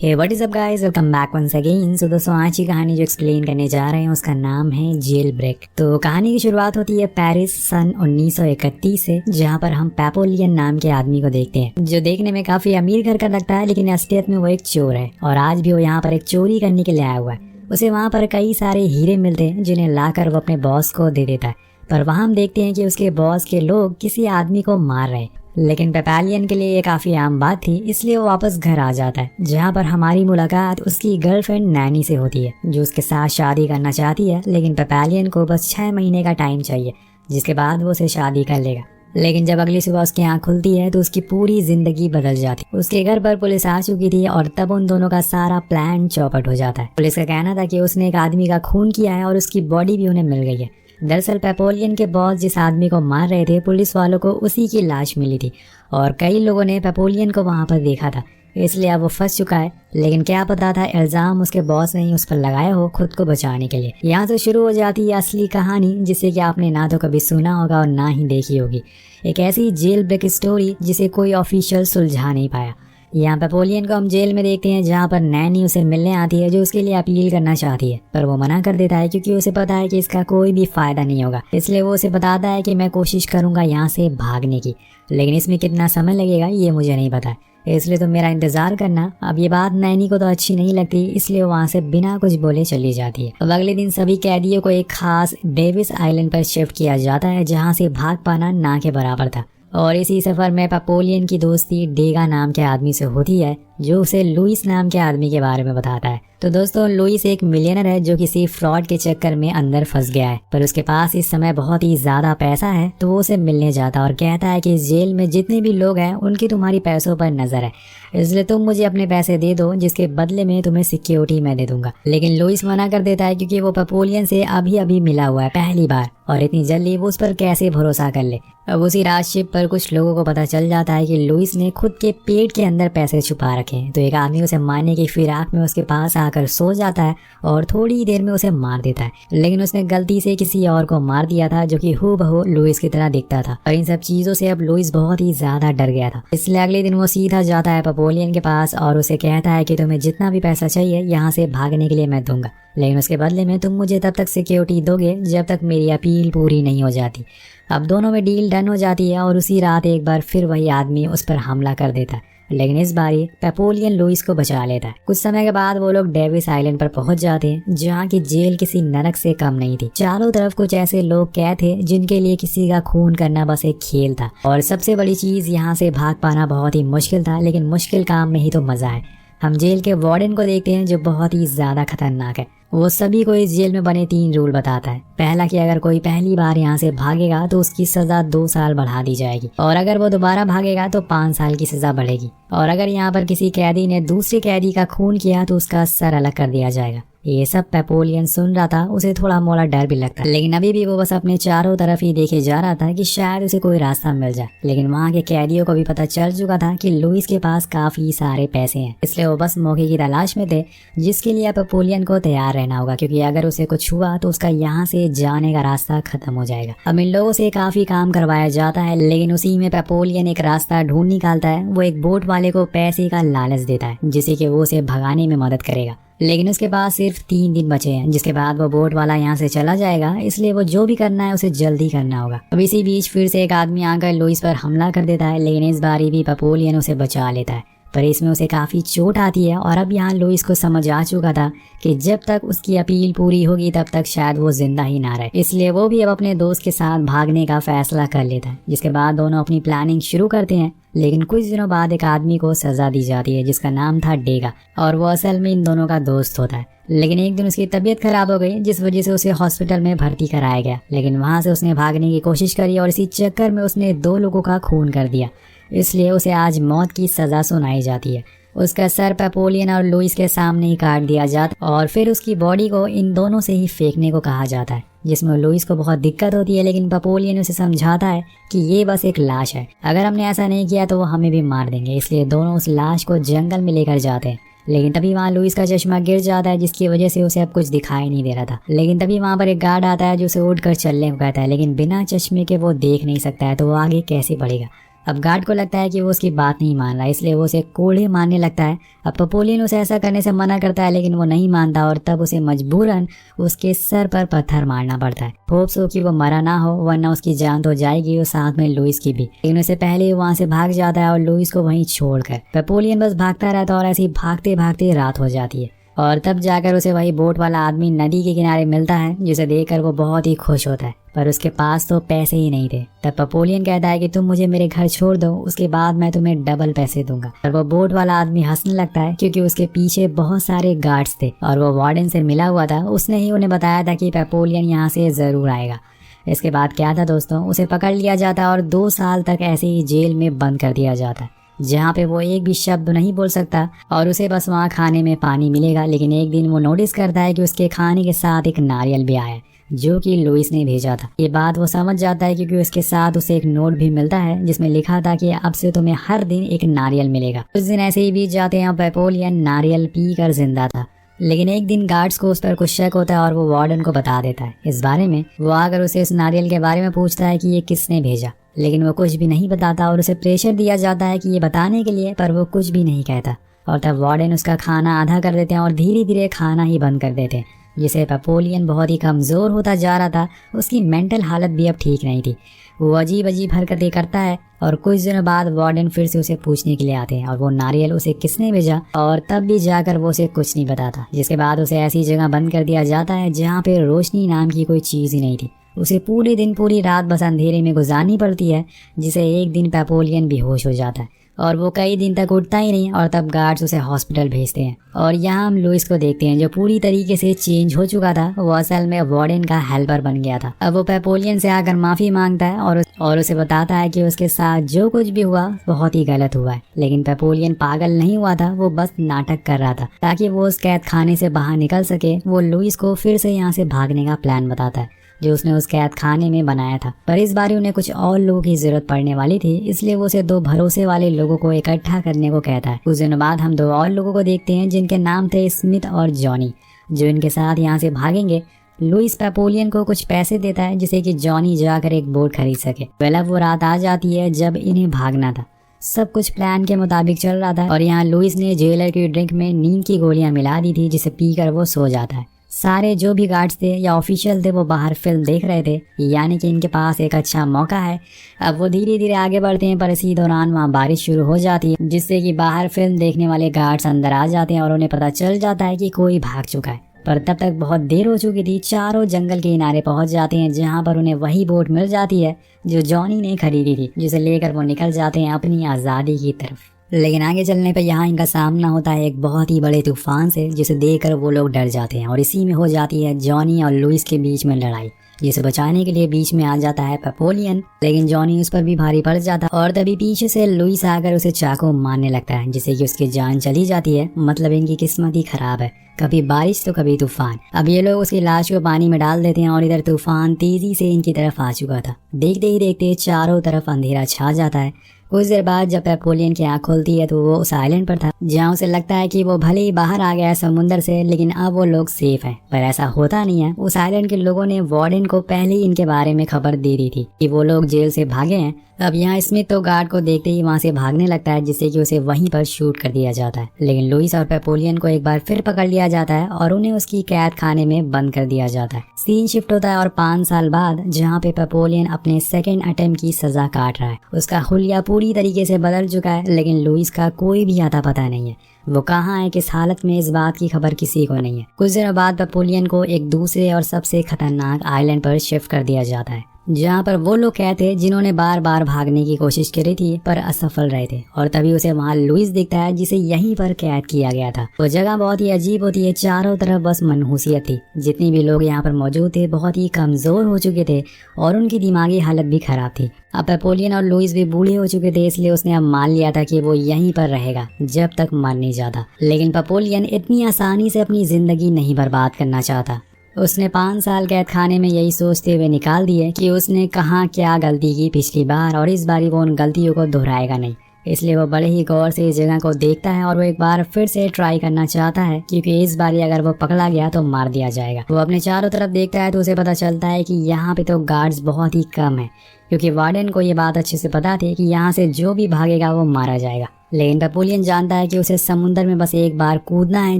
Hey what is up guys, welcome back once again. So दोस्तों, आज की कहानी जो एक्सप्लेन करने जा रहे हैं उसका नाम है जेल ब्रेक। तो कहानी की शुरुआत होती है पेरिस सन 1931 से, जहां पर हम पेपोलियन नाम के आदमी को देखते हैं, जो देखने में काफी अमीर घर का लगता है, लेकिन असलियत में वो एक चोर है और आज भी वो यहाँ पर एक चोरी करने के लिए आया हुआ है। उसे वहाँ पर कई सारे हीरे मिलते हैं जिन्हें लाकर वो अपने बॉस को दे देता है, पर वहाँ हम देखते हैं कि उसके बॉस के लोग किसी आदमी को मार रहे हैं। लेकिन पेपालियन के लिए ये काफी आम बात थी, इसलिए वो वापस घर आ जाता है, जहाँ पर हमारी मुलाकात उसकी गर्लफ्रेंड नैनी से होती है, जो उसके साथ शादी करना चाहती है। लेकिन पेपालियन को बस 6 महीने का टाइम चाहिए, जिसके बाद वो उसे शादी कर लेगा। लेकिन जब अगली सुबह उसकी आँख खुलती है तो उसकी पूरी जिंदगी बदल जाती है। उसके घर पर पुलिस आ चुकी थी और तब उन दोनों का सारा प्लान चौपट हो जाता है। पुलिस का कहना था कि उसने एक आदमी का खून किया है और उसकी बॉडी भी उन्हें मिल गई है। दरअसल पेपोलियन के बॉस जिस आदमी को मार रहे थे, पुलिस वालों को उसी की लाश मिली थी और कई लोगों ने पेपोलियन को वहां पर देखा था, इसलिए अब वो फंस चुका है। लेकिन क्या पता था इल्जाम उसके बॉस ने ही उस पर लगाया हो खुद को बचाने के लिए। यहाँ से शुरू हो जाती है असली कहानी, जिसे कि आपने ना तो कभी सुना होगा और ना ही देखी होगी। एक ऐसी जेल ब्रेक स्टोरी जिसे कोई ऑफिशियल सुलझा नहीं पाया। यहाँ पेपोलियन को हम जेल में देखते हैं, जहाँ पर नैनी उसे मिलने आती है, जो उसके लिए अपील करना चाहती है, पर वो मना कर देता है क्योंकि उसे पता है कि इसका कोई भी फायदा नहीं होगा। इसलिए वो उसे बताता है कि मैं कोशिश करूंगा यहाँ से भागने की, लेकिन इसमें कितना समय लगेगा ये मुझे नहीं पता, इसलिए तो मेरा इंतजार करना। अब ये बात नैनी को तो अच्छी नहीं लगती, इसलिए वो वहाँ से बिना कुछ बोले चली जाती है। अब अगले दिन सभी कैदियों को एक खास डेविस आइलैंड पर शिफ्ट किया जाता है, जहाँ से भाग पाना ना के बराबर था। और इसी सफर में पेपोलियन की दोस्ती डेगा नाम के आदमी से होती है, जो उसे लुइस नाम के आदमी के बारे में बताता है। तो दोस्तों, लुइस एक मिलियनर है जो किसी फ्रॉड के चक्कर में अंदर फंस गया है, पर उसके पास इस समय बहुत ही ज्यादा पैसा है, तो वो उसे मिलने जाता और कहता है कि इस जेल में जितने भी लोग हैं उनकी तुम्हारी पैसों पर नजर है, इसलिए तुम मुझे अपने पैसे दे दो, जिसके बदले में तुम्हें सिक्योरिटी मैं दे दूंगा। लेकिन लुइस मना कर देता है क्योंकि वो पेपोलियन से अभी अभी मिला हुआ है पहली बार, और इतनी जल्दी वो उस पर कैसे भरोसा कर ले। अब उसी रात शिप पर कुछ लोगों को पता चल जाता है कि लुइस ने खुद के पेट के अंदर पैसे छुपा रखे हैं, तो एक आदमी उसे मारने की फिराक में उसके पास आकर सो जाता है और थोड़ी ही देर में उसे मार देता है। लेकिन उसने गलती से किसी और को मार दिया था जो कि हूबहू लुइस की तरह दिखता था, और इन सब चीजों से अब लुइस बहुत ही ज्यादा डर गया था। इसलिए अगले दिन वो सीधा जाता है पेपोलियन के पास और उसे कहता है कि तुम्हें जितना भी पैसा चाहिए यहाँ से भागने के लिए मैं दूंगा, लेकिन उसके बदले में तुम मुझे तब तक सिक्योरिटी दोगे जब तक मेरी अपील पूरी नहीं हो जाती। अब दोनों में डील डन हो जाती है और उसी रात एक बार फिर वही आदमी उस पर हमला कर देता है, लेकिन इस बारी पेपोलियन लुइस को बचा लेता है। कुछ समय के बाद वो लोग डेविस आइलैंड पर पहुंच जाते हैं, जहाँ की जेल किसी नरक से कम नहीं थी। चारों तरफ कुछ ऐसे लोग कैद थे जिनके लिए किसी का खून करना बस एक खेल था, और सबसे बड़ी चीज यहाँ से भाग पाना बहुत ही मुश्किल था, लेकिन मुश्किल काम में ही तो मजा है। हम जेल के वार्डन को देखते हैं, जो बहुत ही ज्यादा खतरनाक है। वो सभी को इस जेल में बने 3 रूल बताता है। पहला कि अगर कोई पहली बार यहाँ से भागेगा तो उसकी सजा 2 साल बढ़ा दी जाएगी, और अगर वो दोबारा भागेगा तो 5 साल की सजा बढ़ेगी, और अगर यहाँ पर किसी कैदी ने दूसरे कैदी का खून किया तो उसका सर अलग कर दिया जाएगा। ये सब पेपोलियन सुन रहा था, उसे थोड़ा मोड़ा डर भी लगता, लेकिन अभी भी वो बस अपने चारों तरफ ही देखे जा रहा था कि शायद उसे कोई रास्ता मिल जाए। लेकिन वहाँ के कैदियों को भी पता चल चुका था कि लुइस के पास काफी सारे पैसे हैं, इसलिए वो बस मौके की तलाश में थे, जिसके लिए पेपोलियन को तैयार रहना होगा, क्योंकि अगर उसे कुछ हुआ तो उसका यहाँ से जाने का रास्ता खत्म हो जाएगा। अब इन लोगों से काफी काम करवाया जाता है, लेकिन उसी में पेपोलियन एक रास्ता ढूंढ निकालता है। वो एक बोट वाले को पैसे का लालच देता है, जिससे कि वो उसे भगाने में मदद करेगा। लेकिन उसके पास सिर्फ 3 दिन बचे हैं, जिसके बाद वो बोट वाला यहाँ से चला जाएगा, इसलिए वो जो भी करना है उसे जल्दी करना होगा। अब इसी बीच फिर से एक आदमी आकर लुइस पर हमला कर देता है, लेकिन इस बारी भी पेपोलियन उसे बचा लेता है, पर इसमें उसे काफी चोट आती है। और अब यहाँ लुइस को समझ आ चुका था कि जब तक उसकी अपील पूरी होगी तब तक शायद वो जिंदा ही ना रहे, इसलिए वो भी अब अपने दोस्त के साथ भागने का फैसला कर लेता है। जिसके बाद दोनों अपनी प्लानिंग शुरू करते हैं, लेकिन कुछ दिनों बाद एक आदमी को सजा दी जाती है जिसका नाम था डेगा, और वो असल में इन दोनों का दोस्त होता है। लेकिन एक दिन उसकी तबीयत खराब हो गई, जिस वजह से उसे हॉस्पिटल में भर्ती कराया गया, लेकिन वहां से उसने भागने की कोशिश करी और इसी चक्कर में उसने 2 लोगों का खून कर दिया, इसलिए उसे आज मौत की सजा सुनाई जाती है। उसका सर पेपोलियन और लुइस के सामने ही काट दिया जाता और फिर उसकी बॉडी को इन दोनों से ही फेंकने को कहा जाता है, जिसमें लुइस को बहुत दिक्कत होती है, लेकिन पेपोलियन उसे समझाता है कि ये बस एक लाश है, अगर हमने ऐसा नहीं किया तो वो हमें भी मार देंगे, इसलिए दोनों उस लाश को जंगल में लेकर जाते हैं। लेकिन तभी वहाँ लुइस का चश्मा गिर जाता है, जिसकी वजह से उसे अब कुछ दिखाई नहीं दे रहा था। लेकिन तभी वहाँ पर एक गार्ड आता है जो उसे उठकर चलने को कहता है, लेकिन बिना चश्मे के वो देख नहीं सकता है, तो वो आगे कैसे बढ़ेगा। अब गार्ड को लगता है कि वो उसकी बात नहीं मान रहा, इसलिए वो उसे कोड़े मारने लगता है। अब पेपोलियन उसे ऐसा करने से मना करता है, लेकिन वो नहीं मानता और तब उसे मजबूरन उसके सर पर पत्थर मारना पड़ता है। होप्स हो कि वो मरा ना हो, वरना उसकी जान तो जाएगी और साथ में लुइस की भी। लेकिन उससे पहले वहाँ से भाग जाता है और लुइस को वहीं छोड़कर। पेपोलियन बस भागता रहता है और ऐसे ही भागते भागते रात हो जाती है और तब जाकर उसे वही बोट वाला आदमी नदी के किनारे मिलता है, जिसे देखकर वो बहुत ही खुश होता है, पर उसके पास तो पैसे ही नहीं थे। तब पेपोलियन कहता है कि तुम मुझे मेरे घर छोड़ दो, उसके बाद मैं तुम्हें डबल पैसे दूंगा। और वो बोट वाला आदमी हंसने लगता है, क्योंकि उसके पीछे बहुत सारे गार्ड्स थे और वो वार्डन से मिला हुआ था। उसने ही उन्हें बताया था कि पेपोलियन यहाँ से जरूर आएगा। इसके बाद क्या था दोस्तों, उसे पकड़ लिया जाता और 2 साल तक ऐसे ही जेल में बंद कर दिया जाता, जहाँ पे वो एक भी शब्द नहीं बोल सकता और उसे बस वहाँ खाने में पानी मिलेगा। लेकिन एक दिन वो नोटिस करता है कि उसके खाने के साथ एक नारियल भी आया, जो कि लुइस ने भेजा था। ये बात वो समझ जाता है, क्योंकि उसके साथ उसे एक नोट भी मिलता है जिसमें लिखा था कि अब से तुम्हें हर दिन एक नारियल मिलेगा। कुछ दिन ऐसे ही बीत जाते हैं। पेपोलियन नारियल पी कर जिंदा था, लेकिन एक दिन गार्ड्स को उस पर कुछ शक होता है और वो वार्डन को बता देता है इस बारे में। वो आकर उसे उस नारियल के बारे में पूछता है कि ये किसने भेजा, लेकिन वो कुछ भी नहीं बताता और उसे प्रेशर दिया जाता है कि ये बताने के लिए, पर वो कुछ भी नहीं कहता। और तब वार्डन उसका खाना आधा कर देते हैं और धीरे धीरे खाना ही बंद कर देते हैं, जिससे पेपोलियन बहुत ही कमजोर होता जा रहा था। उसकी मेंटल हालत भी अब ठीक नहीं थी। वो अजीब अजीब हरकतें करता है और कुछ दिनों बाद वार्डन फिर से उसे पूछने के लिए आते हैं और वो नारियल उसे किसने भेजा, और तब भी जाकर वो उसे कुछ नहीं बताता। जिसके बाद उसे ऐसी जगह बंद कर दिया जाता है जहाँ पे रोशनी नाम की कोई चीज ही नहीं थी। उसे पूरे दिन पूरी रात बस अंधेरे में गुजारनी पड़ती है, जिसे एक दिन पेपोलियन बेहोश हो जाता है और वो कई दिन तक उठता ही नहीं। और तब गार्ड्स उसे हॉस्पिटल भेजते हैं और यहाँ हम लुइस को देखते हैं, जो पूरी तरीके से चेंज हो चुका था। वो असल में वार्डन का हेल्पर बन गया था। अब वो पेपोलियन से आकर माफी मांगता है और उसे बताता है कि उसके साथ जो कुछ भी हुआ बहुत ही गलत हुआ है। लेकिन पेपोलियन पागल नहीं हुआ था, वो बस नाटक कर रहा था ताकि वो उस कैद खाने से बाहर निकल सके। वो लुइस को फिर से यहाँ से भागने का प्लान बताता है जो उसने उस कैद खाने में बनाया था, पर इस बार उन्हें कुछ और लोगों की जरूरत पड़ने वाली थी, इसलिए वो उसे 2 भरोसे वाले लोगों को इकट्ठा करने को कहता है। कुछ दिनों बाद हम 2 और लोगों को देखते हैं जिनके नाम थे स्मिथ और जॉनी, जो इनके साथ यहाँ से भागेंगे। लुइस पेपोलियन को कुछ पैसे देता है जिससे कि जॉनी जाकर एक बोट खरीद सके। अब वो रात आ जाती है जब इन्हें भागना था। सब कुछ प्लान के मुताबिक चल रहा था और यहाँ लुइस ने जेलर की ड्रिंक में नींद की गोलियां मिला दी थी, जिसे पीकर वो सो जाता है। सारे जो भी गार्ड्स थे या ऑफिशियल थे वो बाहर फिल्म देख रहे थे, यानी कि इनके पास एक अच्छा मौका है। अब वो धीरे धीरे आगे बढ़ते हैं, पर इसी दौरान वहाँ बारिश शुरू हो जाती है, जिससे कि बाहर फिल्म देखने वाले गार्ड्स अंदर आ जाते हैं और उन्हें पता चल जाता है कि कोई भाग चुका है। पर तब तक बहुत देर हो चुकी थी। चारों जंगल के किनारे पहुंच जाते हैं, जहाँ पर उन्हें वही बोट मिल जाती है जो जॉनी ने खरीदी थी, जिसे लेकर वो निकल जाते हैं अपनी आज़ादी की तरफ। लेकिन आगे चलने पर यहाँ इनका सामना होता है एक बहुत ही बड़े तूफान से, जिसे देखकर वो लोग डर जाते हैं और इसी में हो जाती है जॉनी और लुइस के बीच में लड़ाई, जिसे बचाने के लिए बीच में आ जाता है पेपोलियन। लेकिन जॉनी उस पर भी भारी पड़ जाता है और तभी पीछे से लुइस आकर उसे चाकू मारने लगता है, जिससे कि उसकी जान चली जाती है। मतलब इनकी किस्मत ही खराब है, कभी बारिश तो कभी तूफान। अब ये लोग उसकी लाश को पानी में डाल देते हैं और इधर तूफान तेजी से इनकी तरफ आ चुका था। देखते ही देखते चारों तरफ अंधेरा छा जाता है। कुछ देर बाद जब पेपोलियन की आंख खुलती है तो वो उस आइलैंड पर था, जहाँ उसे लगता है कि वो भले ही बाहर आ गया है समुंदर से, लेकिन अब वो लोग सेफ हैं। पर ऐसा होता नहीं है। उस आइलैंड के लोगों ने वार्डन को पहले ही इनके बारे में खबर दे दी थी कि वो लोग जेल से भागे हैं। अब यहाँ स्मिथ तो गार्ड को देखते ही वहाँ से भागने लगता है, जिससे कि उसे वहीं पर शूट कर दिया जाता है। लेकिन लुइस और पेपोलियन को एक बार फिर पकड़ लिया जाता है और उन्हें उसकी कैद खाने में बंद कर दिया जाता है। सीन शिफ्ट होता है और 5 साल बाद, जहाँ पे पेपोलियन अपने सेकंड अटेम्प्ट की सजा काट रहा है। उसका हुलिया पूरी तरीके से बदल चुका है, लेकिन लुइस का कोई भी आता पता नहीं है। वो कहाँ है, किस हालत में, इस बात की खबर किसी को नहीं है। कुछ दिनों बाद पेपोलियन को एक दूसरे और सबसे खतरनाक आइलैंड पर शिफ्ट कर दिया जाता है, जहाँ पर वो लोग कहते जिन्होंने बार बार भागने की कोशिश करी थी पर असफल रहे थे। और तभी उसे वहाँ लुइस दिखता है, जिसे यहीं पर कैद किया गया था। वो जगह बहुत ही अजीब होती है, चारों तरफ बस मनहूसियत थी। जितने भी लोग यहाँ पर मौजूद थे बहुत ही कमजोर हो चुके थे और उनकी दिमागी हालत भी खराब थी। अब पेपोलियन और लुइस भी बूढ़े हो चुके थे, इसलिए उसने अब मान लिया था कि वो यहीं पर रहेगा जब तक मर नहीं जाता। लेकिन पेपोलियन इतनी आसानी से अपनी जिंदगी नहीं बर्बाद करना चाहता। उसने 5 साल कैद खाने में यही सोचते हुए निकाल दिए कि उसने कहाँ क्या गलती की पिछली बार, और इस बारी वो उन गलतियों को दोहराएगा नहीं। इसलिए वो बड़े ही गौर से इस जगह को देखता है और वो एक बार फिर से ट्राई करना चाहता है, क्योंकि इस बार अगर वो पकड़ा गया तो मार दिया जाएगा। वो अपने चारों तरफ देखता है तो उसे पता चलता है कि यहाँ पे तो गार्ड्स बहुत ही कम है, क्योंकि वार्डन को ये बात अच्छे से पता थी कि यहाँ से जो भी भागेगा वो मारा जाएगा। लेकिन पेपोलियन जानता है कि उसे समुद्र में बस एक बार कूदना है,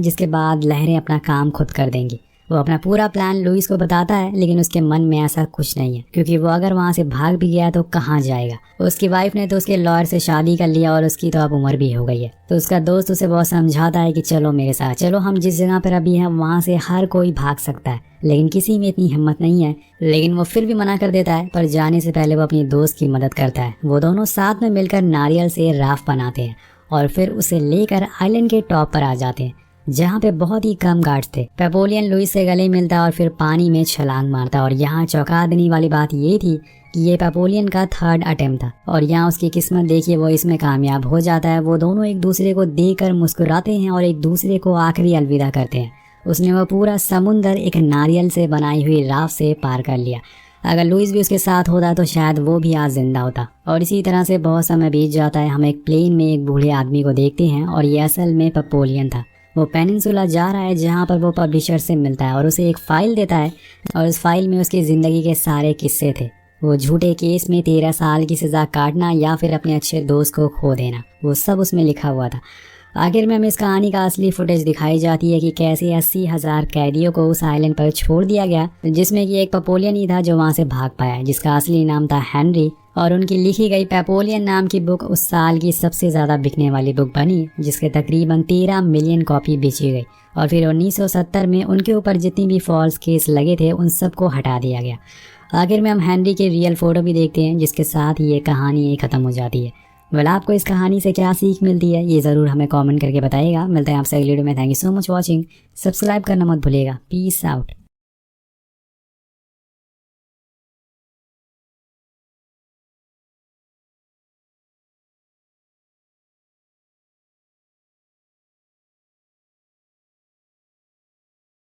जिसके बाद लहरें अपना काम खुद कर देंगी। वो अपना पूरा प्लान लुइस को बताता है, लेकिन उसके मन में ऐसा कुछ नहीं है, क्योंकि वो अगर वहाँ से भाग भी गया तो कहाँ जाएगा। उसकी वाइफ ने तो उसके लॉयर से शादी कर लिया और उसकी तो अब उम्र भी हो गई है। तो उसका दोस्त उसे बहुत समझाता है कि चलो मेरे साथ चलो, हम जिस जगह पर अभी हैं वहाँ से हर कोई भाग सकता है, लेकिन किसी में इतनी हिम्मत नहीं है। लेकिन वो फिर भी मना कर देता है, पर जाने से पहले वो अपनी दोस्त की मदद करता है। वो दोनों साथ में मिलकर नारियल से राफ्ट बनाते हैं और फिर उसे लेकर आइलैंड के टॉप पर आ जाते हैं, जहाँ पे बहुत ही कम गार्ड्स थे। पेपोलियन लुइस से गले मिलता है और फिर पानी में छलांग मारता है। और यहाँ चौंका देने वाली बात ये थी कि ये पेपोलियन का 3rd अटेम्प्ट था और यहाँ उसकी किस्मत देखिए वो इसमें कामयाब हो जाता है। वो दोनों एक दूसरे को देखकर मुस्कुराते हैं और एक दूसरे को आखिरी अलविदा करते हैं। उसने वो पूरा समुंदर एक नारियल से बनाई हुई राफ्ट से पार कर लिया। अगर लुइस भी उसके साथ होता तो शायद वो भी आज जिंदा होता। और इसी तरह से बहुत समय बीत जाता है। हम एक प्लेन में एक बूढ़े आदमी को देखते हैं और ये असल में पेपोलियन था। वो पेनिनसुला जा रहा है, जहाँ पर वो पब्लिशर से मिलता है और उसे एक फाइल देता है और उस फाइल में उसकी ज़िंदगी के सारे किस्से थे। वो झूठे केस में 13 साल की सज़ा काटना या फिर अपने अच्छे दोस्त को खो देना, वो सब उसमें लिखा हुआ था। आखिर में हमें इस कहानी का असली फुटेज दिखाई जाती है कि कैसे 80,000 कैदियों को उस आइलैंड पर छोड़ दिया गया, जिसमें कि एक पेपोलियन ही था जो वहाँ से भाग पाया, जिसका असली नाम था हेनरी। और उनकी लिखी गई पेपोलियन नाम की बुक उस साल की सबसे ज़्यादा बिकने वाली बुक बनी, जिसके तकरीबन 13 मिलियन कॉपी बेची गई। और फिर 1970 में उनके ऊपर जितनी भी फॉल्स केस लगे थे उन सबको हटा दिया गया। आखिर में हम हेनरी की रियल फोटो भी देखते हैं, जिसके साथ ये कहानी ख़त्म हो जाती है। वेल, आपको इस कहानी से क्या सीख मिलती है ये ज़रूर हमें कमेंट करके बताइएगा। मिलते हैं आपसे अगली वीडियो में। Thank you so much watching. Subscribe करना मत भूलिएगा। Peace out.